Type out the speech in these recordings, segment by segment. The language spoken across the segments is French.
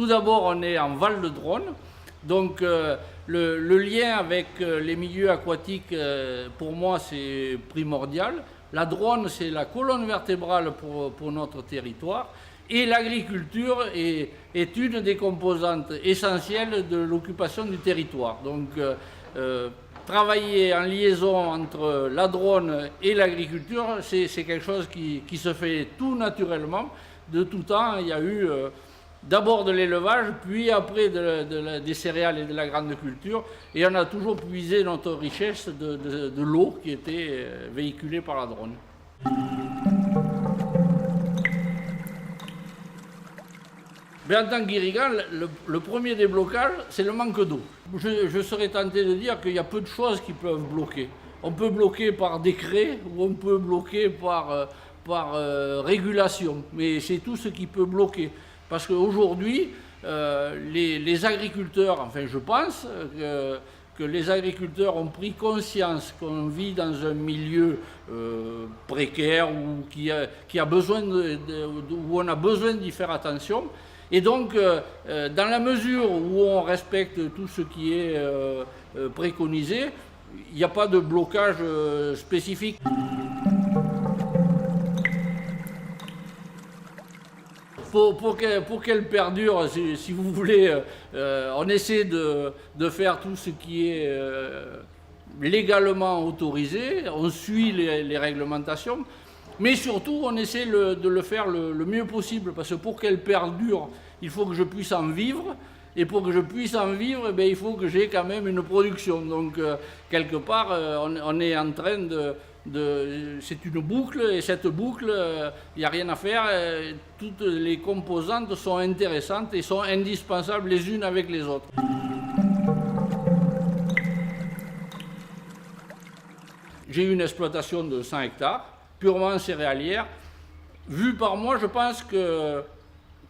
d'abord, on est en Val de Drône. Donc le lien avec les milieux aquatiques, pour moi, c'est primordial. La Drône, c'est la colonne vertébrale pour notre territoire. Et l'agriculture est une des composantes essentielles de l'occupation du territoire. Donc travailler en liaison entre la Drône et l'agriculture, c'est quelque chose qui se fait tout naturellement. De tout temps, il y a eu d'abord de l'élevage, puis après des céréales et de la grande culture. Et on a toujours puisé notre richesse de l'eau qui était véhiculée par la Drône. En tant qu'irrigant, le premier déblocage, c'est le manque d'eau. Je serais tenté de dire qu'il y a peu de choses qui peuvent bloquer. On peut bloquer par décret ou on peut bloquer par régulation, mais c'est tout ce qui peut bloquer. Parce qu'aujourd'hui, les agriculteurs, enfin je pense que les agriculteurs ont pris conscience qu'on vit dans un milieu précaire ou qui a besoin où on a besoin d'y faire attention. Et donc, dans la mesure où on respecte tout ce qui est préconisé, il n'y a pas de blocage spécifique. Pour qu'elle perdure, si vous voulez, on essaie de faire tout ce qui est légalement autorisé, on suit les réglementations. Mais surtout, on essaie de le faire le mieux possible, parce que pour qu'elle perdure, il faut que je puisse en vivre. Et pour que je puisse en vivre, il faut que j'ai quand même une production. Donc, quelque part, on est en train c'est une boucle, et cette boucle, il n'y a rien à faire. Toutes les composantes sont intéressantes et sont indispensables les unes avec les autres. J'ai une exploitation de 100 hectares. Purement céréalière. Vu par moi, je pense que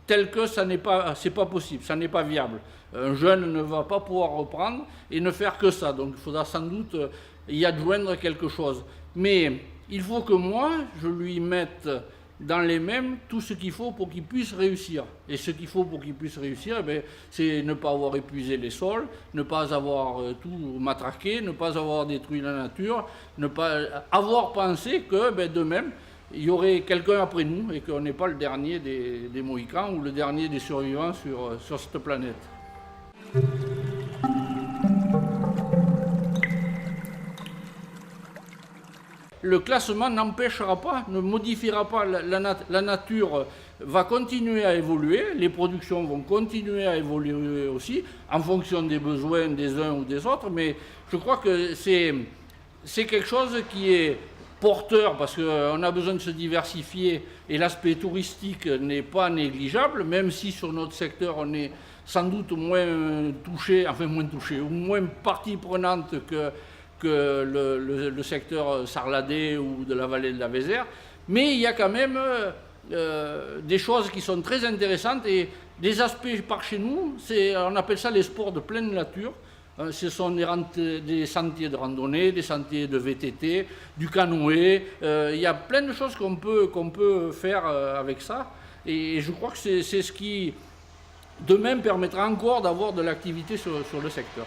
tel que ça c'est pas possible, ça n'est pas viable. Un jeune ne va pas pouvoir reprendre et ne faire que ça. Donc il faudra sans doute y adjoindre quelque chose. Mais il faut que moi, je lui mette dans les mêmes tout ce qu'il faut pour qu'il puisse réussir. Et ce qu'il faut pour qu'il puisse réussir, c'est ne pas avoir épuisé les sols, ne pas avoir tout matraqué, ne pas avoir détruit la nature, ne pas avoir pensé que de même, il y aurait quelqu'un après nous et qu'on n'est pas le dernier des Mohicans ou le dernier des survivants sur cette planète. Le classement n'empêchera pas, ne modifiera pas, la nature va continuer à évoluer, les productions vont continuer à évoluer aussi, en fonction des besoins des uns ou des autres, mais je crois que c'est quelque chose qui est porteur, parce qu'on a besoin de se diversifier, et l'aspect touristique n'est pas négligeable, même si sur notre secteur on est sans doute moins touché, ou moins partie prenante que le secteur sarladais ou de la vallée de la Vézère, mais il y a quand même des choses qui sont très intéressantes et des aspects par chez nous, on appelle ça les sports de pleine nature. Ce sont des sentiers de randonnée, des sentiers de VTT, du canoë. Il y a plein de choses qu'on peut faire avec ça. Et je crois que c'est ce qui, demain, permettra encore d'avoir de l'activité sur le secteur.